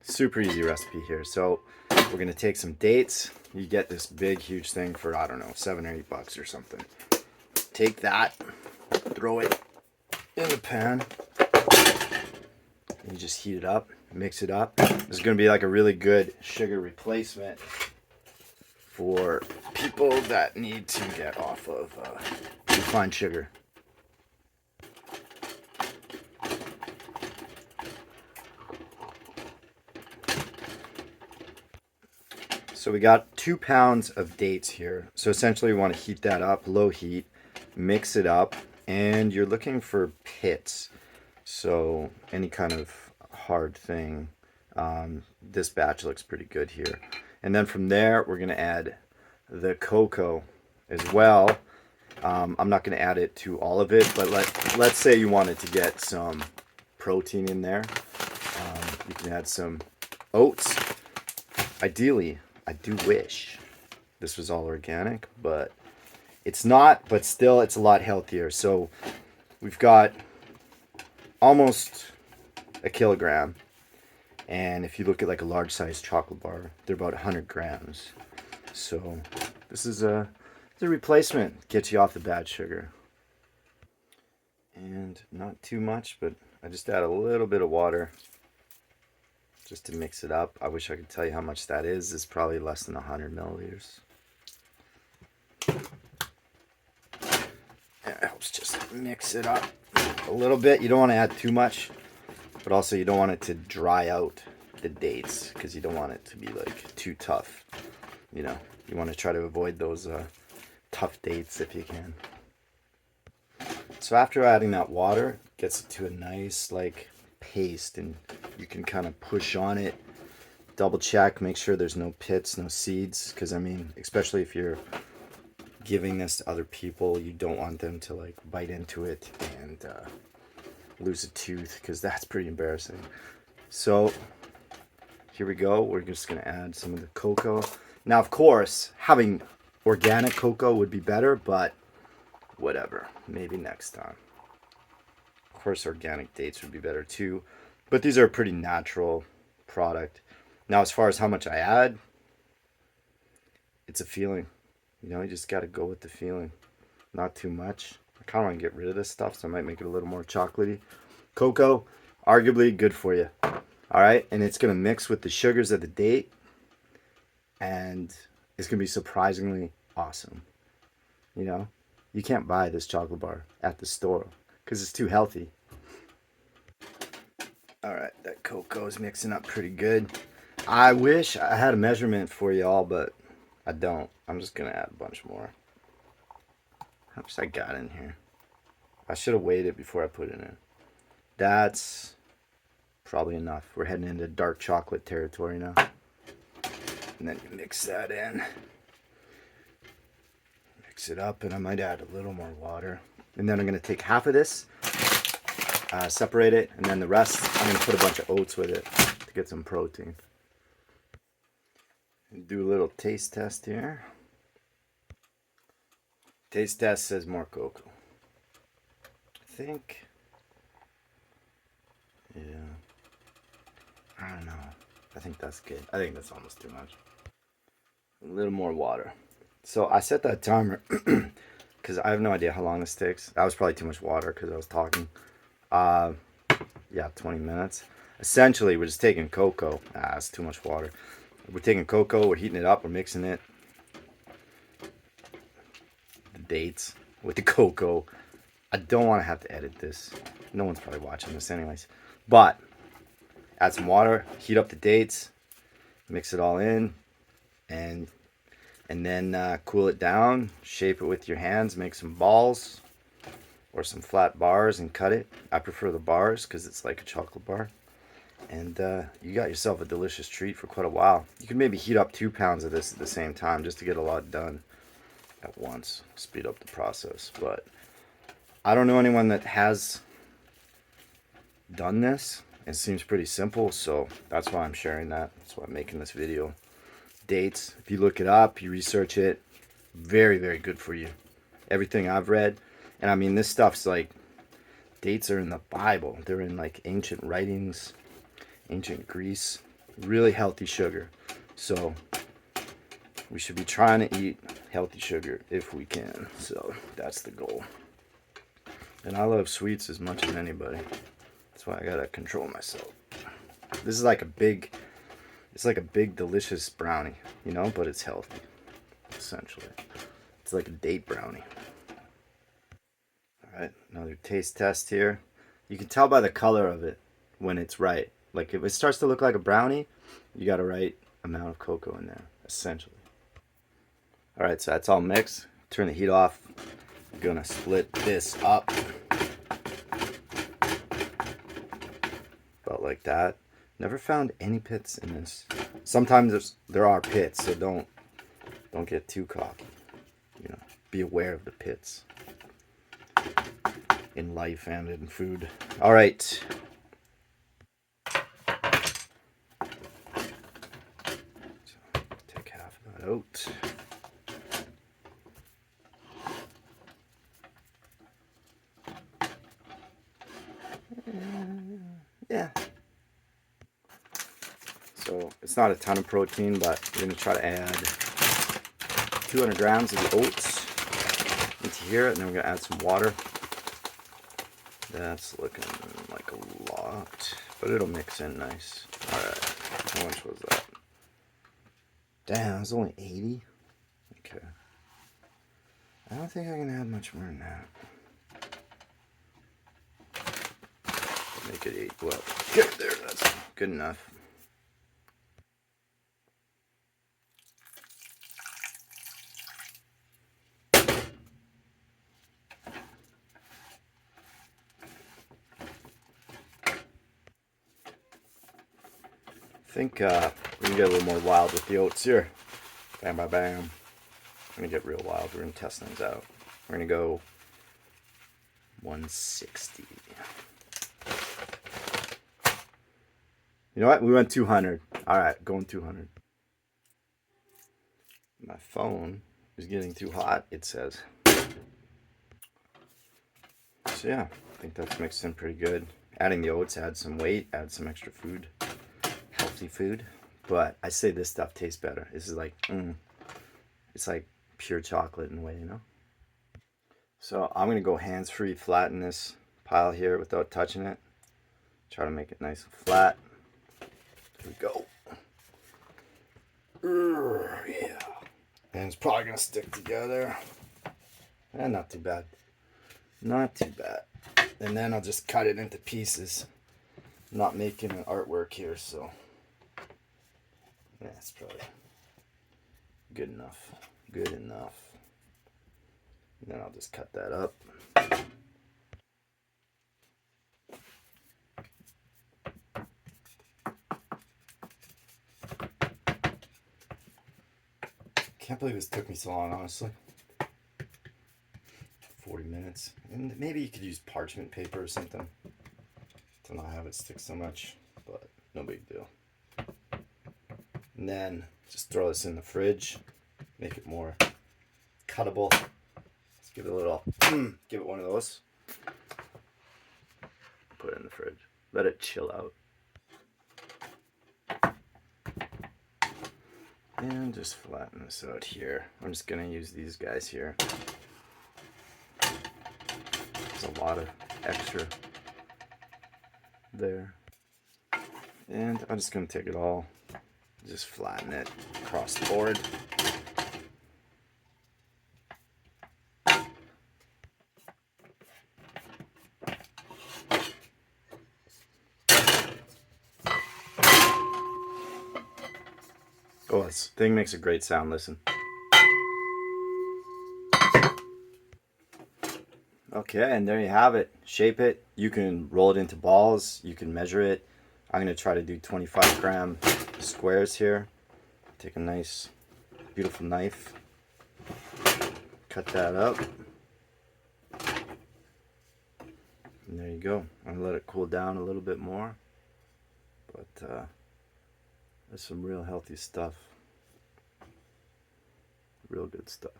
Super easy recipe here. So we're gonna take some dates. You get this big, huge thing for, I don't know, $7 or $8 or something. Take that, throw it in the pan. You just heat it up, mix it up. This is gonna be like a really good sugar replacement for people that need to get off of refined sugar. So we got 2 pounds of dates here. So essentially we want to heat that up, low heat, mix it up, and you're looking for pits. So any kind of hard thing. This batch looks pretty good here. And then from there, we're going to add the cocoa as well. I'm not going to add it to all of it, but let's say you wanted to get some protein in there. You can add some oats. Ideally, I do wish this was all organic, but it's not, but still it's a lot healthier. So we've got almost a kilogram. And if you look at like a large size chocolate bar, they're about 100 grams. So this is a replacement, gets you off the bad sugar. And not too much, but I just add a little bit of water just to mix it up. I wish I could tell you how much that is. It's probably less than 100 milliliters. And it helps just mix it up a little bit. You don't want to add too much, but also you don't want it to dry out the dates because you don't want it to be like too tough. You know, you want to try to avoid those tough dates if you can. So after adding that water, it gets it to a nice like paste, and you can kind of push on it, double check, make sure there's no pits, no seeds, because I mean, especially if you're giving this to other people, you don't want them to like bite into it and lose a tooth, because that's pretty embarrassing. So here we go. We're just going to add some of the cocoa. Now, of course, having organic cocoa would be better, but whatever, maybe next time. Of course, organic dates would be better too, but these are a pretty natural product. Now, as far as how much I add, it's a feeling. You know, you just got to go with the feeling. Not too much. I kind of want to get rid of this stuff, so I might make it a little more chocolatey. Cocoa, arguably good for you. All right, and it's going to mix with the sugars of the date, and it's going to be surprisingly awesome. You know, you can't buy this chocolate bar at the store because it's too healthy. All right, that cocoa is mixing up pretty good. I wish I had a measurement for y'all, but I don't. I'm just going to add a bunch more. How much I got in here? I should have weighed it before I put it in. That's probably enough. We're heading into dark chocolate territory now. And then you mix that in. Mix it up, and I might add a little more water. And then I'm going to take half of this, separate it, and then the rest, I'm going to put a bunch of oats with it to get some protein. And do a little taste test here. Taste test says more cocoa. I think, yeah, I don't know. I think that's good. I think that's almost too much. A little more water. So I set that timer because I have no idea how long this takes. That was probably too much water because I was talking. Yeah, 20 minutes. Essentially, we're just taking cocoa. It's too much water. We're taking cocoa, we're heating it up, we're mixing it. The dates with the cocoa. I don't want to have to edit this. No one's probably watching this anyways. But add some water, heat up the dates, mix it all in, and then cool it down, shape it with your hands, make some balls or some flat bars and cut it. I prefer the bars because it's like a chocolate bar. And you got yourself a delicious treat for quite a while. You can maybe heat up 2 pounds of this at the same time just to get a lot done at once. Speed up the process. But I don't know anyone that has done this. It seems pretty simple, so that's why I'm sharing that. That's why I'm making this video. Dates, if you look it up, you research it, very, very good for you. Everything I've read. And I mean, this stuff's like, dates are in the Bible. They're in like ancient writings. Ancient Greece. really healthy sugar. So we should be trying to eat healthy sugar if we can. So that's the goal. And I love sweets as much as anybody. That's why I gotta control myself. This is like a big, it's like a big delicious brownie, you know, but it's healthy, essentially. It's like a date brownie. All right, another taste test here. You can tell by the color of it when it's right. Like if it starts to look like a brownie, you got the right amount of cocoa in there, essentially. All right, so that's all mixed. Turn the heat off. I'm gonna split this up. About like that. Never found any pits in this. Sometimes there are pits, so don't get too cocky. You know, be aware of the pits in life and in food. All right. So, take half of that out. Yeah. So it's not a ton of protein, but we're going to try to add 200 grams of the oats into here, and then we're going to add some water. That's looking like a lot, but it'll mix in nice. All right, how much was that? Damn, it was only 80? Okay. I don't think I can add much more than that. Make it 8. Well, okay, there, that's good enough. I think we can get a little more wild with the oats here. Bam, bam, bam. We're going to get real wild. We're going to test things out. We're going to go 160. You know what? We went 200. All right, going 200. My phone is getting too hot, it says. So yeah, I think that's mixed in pretty good. Adding the oats adds some weight, adds some extra food. Healthy food. But I say this stuff tastes better. This is like, it's like pure chocolate in a way, you know? So I'm going to go hands-free flatten this pile here without touching it. Try to make it nice and flat. Here we go. Yeah. And it's probably going to stick together. And not too bad. Not too bad. And then I'll just cut it into pieces. I'm not making an artwork here, so yeah, it's probably good enough. Good enough. And then I'll just cut that up. Can't believe this took me so long, honestly. 40 minutes. And maybe you could use parchment paper or something to not have it stick so much, but no big deal. And then just throw this in the fridge, make it more cuttable. Let's give it a little, give it one of those. Put it in the fridge. Let it chill out. And just flatten this out here. I'm just gonna use these guys here. There's a lot of extra there. And I'm just gonna take it all, just flatten it across the board. Oh, this thing makes a great sound, listen. Okay, and there you have it. Shape it. You can roll it into balls. You can measure it. I'm going to try to do 25-gram squares here. Take a nice, beautiful knife. Cut that up. And there you go. I'm going to let it cool down a little bit more. But there's some real healthy stuff. Real good stuff.